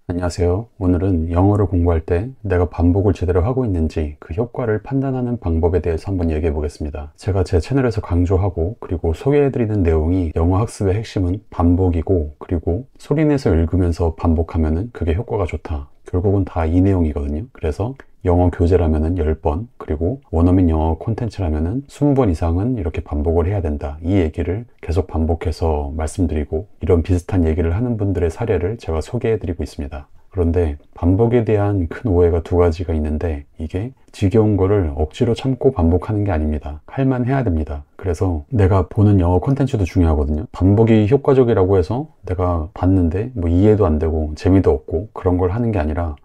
안녕하세요. 오늘은 영어를 공부할 때 내가 반복을 제대로 하고 있는지 그 효과를 판단하는 방법에 대해서 한번 얘기해 보겠습니다. 제가 제 채널에서 강조하고 그리고 소개해드리는 내용이 영어 학습의 핵심은 반복이고, 그리고 소리내서 읽으면서 반복하면은 그게 효과가 좋다. 결국은 다 이 내용이거든요. 그래서 영어 교재라면은 10번, 그리고 원어민 영어 콘텐츠라면은 20번 이상은 이렇게 반복을 해야 된다. 이 얘기를 계속 반복해서 말씀드리고, 이런 비슷한 얘기를 하는 분들의 사례를 제가 소개해드리고 있습니다. 그런데 반복에 대한 큰 오해가 두 가지가 있는데, 이게 지겨운 거를 억지로 참고 반복하는 게 아닙니다. 할만 해야 됩니다. 그래서 내가 보는 영어 콘텐츠도 중요하거든요. 반복이 효과적이라고 해서 내가 봤는데 뭐 이해도 안 되고 재미도 없고 그런 걸 하는 게 아니라,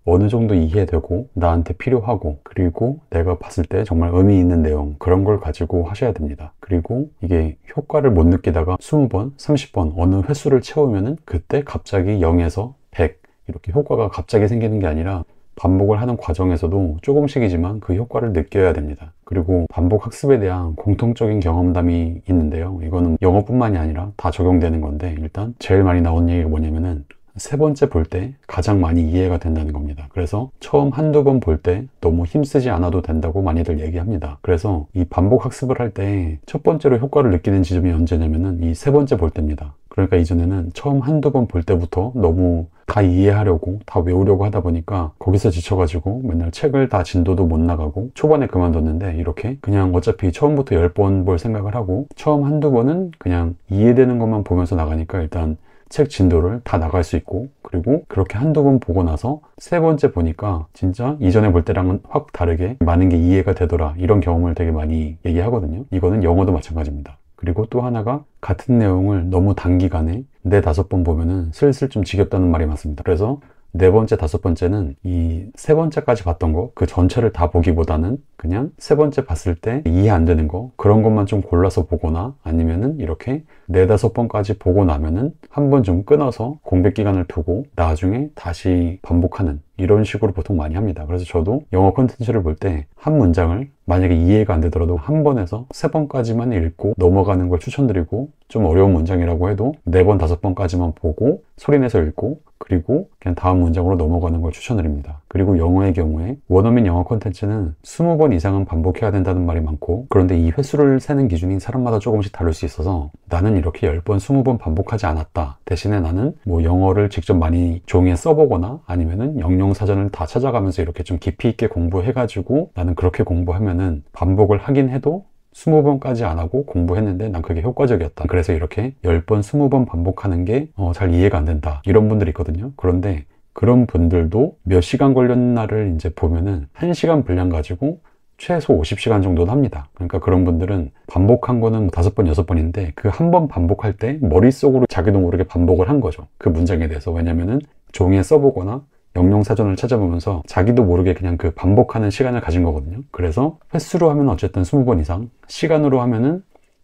어느 정도 이해되고 나한테 필요하고, 그리고 내가 봤을 때 정말 의미 있는 내용, 그런 걸 가지고 하셔야 됩니다. 그리고 이게 효과를 못 느끼다가 20번, 30번 어느 횟수를 채우면은 그때 갑자기 0에서 100 이렇게 효과가 갑자기 생기는 게 아니라, 반복을 하는 과정에서도 조금씩이지만 그 효과를 느껴야 됩니다. 그리고 반복 학습에 대한 공통적인 경험담이 있는데요. 이거는 영어뿐만이 아니라 다 적용되는 건데, 일단 제일 많이 나온 얘기가 뭐냐면은 세 번째 볼 때 가장 많이 이해가 된다는 겁니다. 그래서 처음 한두 번 볼 때 너무 힘쓰지 않아도 된다고 많이들 얘기합니다. 그래서 이 반복 학습을 할 때 첫 번째로 효과를 느끼는 지점이 언제냐면은 이 세 번째 볼 때입니다. 그러니까 이전에는 처음 한두 번 볼 때부터 너무 다 이해하려고 다 외우려고 하다 보니까 거기서 지쳐가지고 맨날 책을 다 진도도 못 나가고 초반에 그만뒀는데, 이렇게 그냥 어차피 처음부터 10번 볼 생각을 하고 처음 한두 번은 그냥 이해되는 것만 보면서 나가니까 일단 책 진도를 다 나갈 수 있고, 그리고 그렇게 한두 번 보고 나서 세 번째 보니까 진짜 이전에 볼 때랑은 확 다르게 많은 게 이해가 되더라, 이런 경험을 되게 많이 얘기하거든요. 이거는 영어도 마찬가지입니다. 그리고 또 하나가, 같은 내용을 너무 단기간에 4~5번 보면은 슬슬 좀 지겹다는 말이 많습니다. 그래서 네 번째, 다섯 번째는 이 세 번째까지 봤던 거 그 전체를 다 보기보다는 그냥 세 번째 봤을 때 이해 안 되는 거, 그런 것만 좀 골라서 보거나, 아니면은 이렇게 4~5번까지 보고 나면은 한 번 좀 끊어서 공백 기간을 두고 나중에 다시 반복하는, 이런 식으로 보통 많이 합니다. 그래서 저도 영어 콘텐츠를 볼 때 한 문장을 만약에 이해가 안 되더라도 한 번에서 세 번까지만 읽고 넘어가는 걸 추천드리고, 좀 어려운 문장이라고 해도 4번, 5번까지만 보고 소리내서 읽고, 그리고 그냥 다음 문장으로 넘어가는 걸 추천드립니다. 그리고 영어의 경우에 원어민 영어 콘텐츠는 20번 이상은 반복해야 된다는 말이 많고, 그런데 이 횟수를 세는 기준이 사람마다 조금씩 다를 수 있어서, 나는 이렇게 10번, 20번 반복하지 않았다. 대신에 나는 뭐 영어를 직접 많이 종이에 써보거나 아니면은 영영사전을 다 찾아가면서 이렇게 좀 깊이 있게 공부해가지고, 나는 그렇게 공부하면은 반복을 하긴 해도 20번까지 안 하고 공부했는데 난 그게 효과적이었다. 그래서 이렇게 10번, 20번 반복하는 게 잘 이해가 안 된다, 이런 분들이 있거든요. 그런데 그런 분들도 몇 시간 걸렸나를 이제 보면은 1시간 분량 가지고 최소 50시간 정도는 합니다. 그러니까 그런 분들은 반복한 거는 5번, 6번인데 그 한 번 반복할 때 머릿속으로 자기도 모르게 반복을 한 거죠, 그 문장에 대해서. 왜냐면은 종이에 써보거나 영영사전을 찾아보면서 자기도 모르게 그냥 그 반복하는 시간을 가진 거거든요. 그래서 횟수로 하면 어쨌든 20번 이상, 시간으로 하면은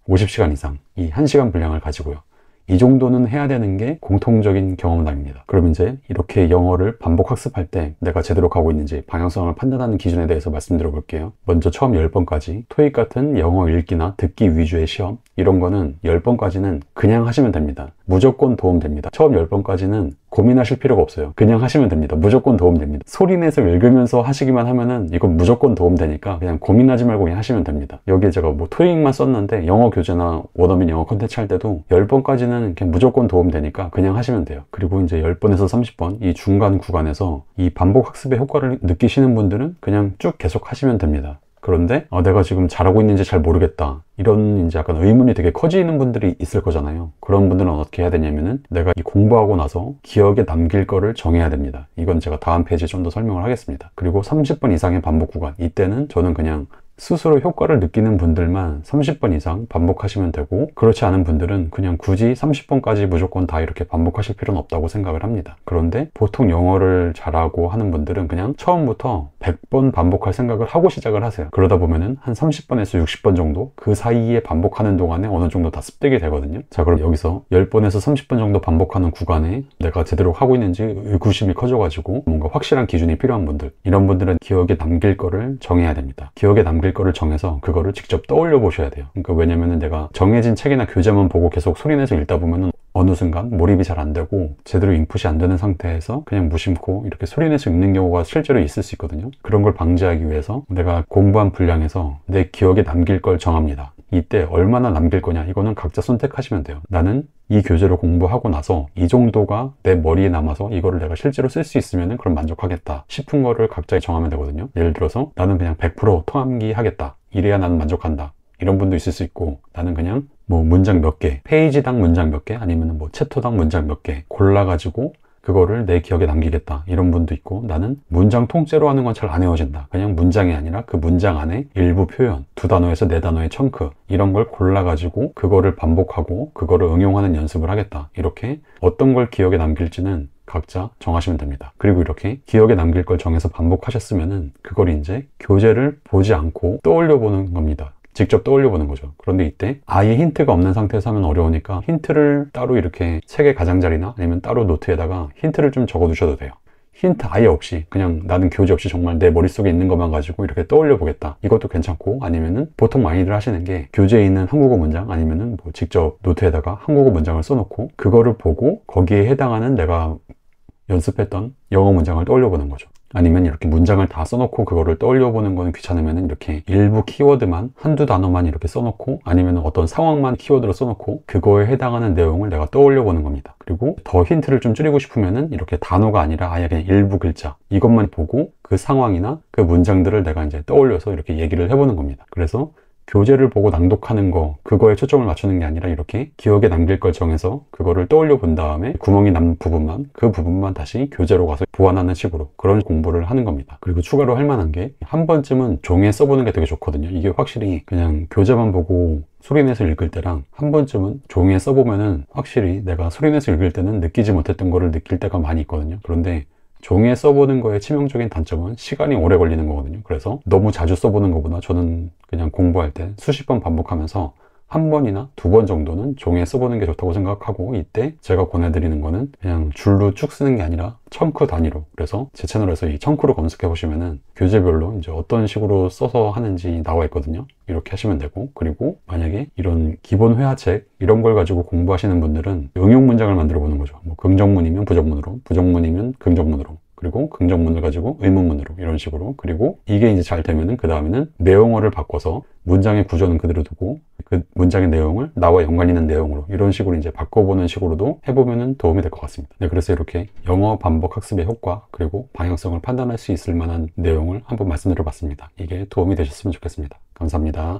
50시간 이상, 이 1시간 분량을 가지고요. 이 정도는 해야 되는 게 공통적인 경험담입니다. 그럼 이제 이렇게 영어를 반복 학습할 때 내가 제대로 가고 있는지 방향성을 판단하는 기준에 대해서 말씀드려 볼게요. 먼저 처음 10번까지 토익 같은 영어 읽기나 듣기 위주의 시험, 이런 거는 10번까지는 그냥 하시면 됩니다. 무조건 도움됩니다. 처음 10번까지는 고민하실 필요가 없어요. 그냥 하시면 됩니다. 무조건 도움됩니다. 소리내서 읽으면서 하시기만 하면은 이건 무조건 도움되니까 그냥 고민하지 말고 그냥 하시면 됩니다. 여기에 제가 뭐 토익만 썼는데 영어 교재나 원어민 영어 콘텐츠 할 때도 10번까지는 그냥 무조건 도움되니까 그냥 하시면 돼요. 그리고 이제 10번에서 30번 이 중간 구간에서 이 반복 학습의 효과를 느끼시는 분들은 그냥 쭉 계속 하시면 됩니다. 그런데 내가 지금 잘하고 있는지 잘 모르겠다, 이런 이제 약간 의문이 되게 커지는 분들이 있을 거잖아요. 그런 분들은 어떻게 해야 되냐면은, 내가 이 공부하고 나서 기억에 남길 거를 정해야 됩니다. 이건 제가 다음 페이지에 좀 더 설명을 하겠습니다. 그리고 30번 이상의 반복 구간, 이때는 저는 그냥 스스로 효과를 느끼는 분들만 30번 이상 반복하시면 되고, 그렇지 않은 분들은 그냥 굳이 30번까지 무조건 다 이렇게 반복하실 필요는 없다고 생각을 합니다. 그런데 보통 영어를 잘하고 하는 분들은 그냥 처음부터 100번 반복할 생각을 하고 시작을 하세요. 그러다 보면은 한 30번에서 60번 정도, 그 사이에 반복하는 동안에 어느 정도 다 습득이 되거든요. 자, 그럼 여기서 10번에서 30번 정도 반복하는 구간에 내가 제대로 하고 있는지 의구심이 커져가지고 뭔가 확실한 기준이 필요한 분들, 이런 분들은 기억에 남길 거를 정해야 됩니다. 기억에 남길 거를 정해서 그거를 직접 떠올려 보셔야 돼요. 그러니까 왜냐면은 내가 정해진 책이나 교재만 보고 계속 소리내서 읽다 보면은 어느 순간 몰입이 잘 안 되고 제대로 인풋이 안 되는 상태에서 그냥 무심코 이렇게 소리내서 읽는 경우가 실제로 있을 수 있거든요. 그런 걸 방지하기 위해서 내가 공부한 분량에서 내 기억에 남길 걸 정합니다. 이때 얼마나 남길 거냐, 이거는 각자 선택하시면 돼요. 나는 이 교재를 공부하고 나서 이 정도가 내 머리에 남아서 이거를 내가 실제로 쓸 수 있으면 그럼 만족하겠다 싶은 거를 각자 정하면 되거든요. 예를 들어서 나는 그냥 100% 통암기 하겠다, 이래야 나는 만족한다, 이런 분도 있을 수 있고, 나는 그냥 뭐 문장 몇 개, 페이지당 문장 몇 개, 아니면 뭐 챕터당 문장 몇 개 골라가지고 그거를 내 기억에 남기겠다, 이런 분도 있고, 나는 문장 통째로 하는 건 잘 안 외워진다, 그냥 문장이 아니라 그 문장 안에 일부 표현, 2단어에서 4단어의 청크, 이런 걸 골라가지고 그거를 반복하고 그거를 응용하는 연습을 하겠다, 이렇게 어떤 걸 기억에 남길지는 각자 정하시면 됩니다. 그리고 이렇게 기억에 남길 걸 정해서 반복하셨으면은 그걸 이제 교재를 보지 않고 떠올려 보는 겁니다. 직접 떠올려 보는 거죠. 그런데 이때 아예 힌트가 없는 상태에서 하면 어려우니까 힌트를 따로 이렇게 책의 가장자리나 아니면 따로 노트에다가 힌트를 좀 적어 두셔도 돼요. 힌트 아예 없이 그냥 나는 교재 없이 정말 내 머릿속에 있는 것만 가지고 이렇게 떠올려 보겠다, 이것도 괜찮고, 아니면은 보통 많이들 하시는 게 교재에 있는 한국어 문장 아니면은 뭐 직접 노트에다가 한국어 문장을 써놓고 그거를 보고 거기에 해당하는 내가 연습했던 영어 문장을 떠올려 보는 거죠. 아니면 이렇게 문장을 다 써놓고 그거를 떠올려 보는 거는 귀찮으면 이렇게 일부 키워드만, 한두 단어만 이렇게 써놓고, 아니면 어떤 상황만 키워드로 써놓고 그거에 해당하는 내용을 내가 떠올려 보는 겁니다. 그리고 더 힌트를 좀 줄이고 싶으면은 이렇게 단어가 아니라 아예 그냥 일부 글자, 이것만 보고 그 상황이나 그 문장들을 내가 이제 떠올려서 이렇게 얘기를 해보는 겁니다. 그래서 교재를 보고 낭독하는 거, 그거에 초점을 맞추는 게 아니라 이렇게 기억에 남길 걸 정해서 그거를 떠올려 본 다음에 구멍이 남은 부분만, 그 부분만 다시 교재로 가서 보완하는 식으로 그런 공부를 하는 겁니다. 그리고 추가로 할 만한 게, 한 번쯤은 종이에 써보는 게 되게 좋거든요. 이게 확실히 그냥 교재만 보고 소리내서 읽을 때랑 한 번쯤은 종이에 써보면은 확실히 내가 소리내서 읽을 때는 느끼지 못했던 거를 느낄 때가 많이 있거든요. 그런데 종이에 써보는 거의 치명적인 단점은 시간이 오래 걸리는 거거든요. 그래서 너무 자주 써보는 것보다 저는 그냥 공부할 때 수십 번 반복하면서 한 번이나 2번 정도는 종이에 써보는 게 좋다고 생각하고, 이때 제가 권해드리는 거는 그냥 줄로 쭉 쓰는 게 아니라 청크 단위로, 그래서 제 채널에서 이 청크로 검색해 보시면은 교재별로 이제 어떤 식으로 써서 하는지 나와 있거든요. 이렇게 하시면 되고, 그리고 만약에 이런 기본 회화책 이런 걸 가지고 공부하시는 분들은 응용 문장을 만들어 보는 거죠. 뭐 긍정문이면 부정문으로, 부정문이면 긍정문으로, 그리고 긍정문을 가지고 의문문으로, 이런 식으로. 그리고 이게 이제 잘 되면은 그 다음에는 내용어를 바꿔서 문장의 구조는 그대로 두고 그 문장의 내용을 나와 연관 있는 내용으로, 이런 식으로 이제 바꿔보는 식으로도 해보면은 도움이 될 것 같습니다. 네, 그래서 이렇게 영어 반복 학습의 효과 그리고 방향성을 판단할 수 있을 만한 내용을 한번 말씀드려 봤습니다. 이게 도움이 되셨으면 좋겠습니다. 감사합니다.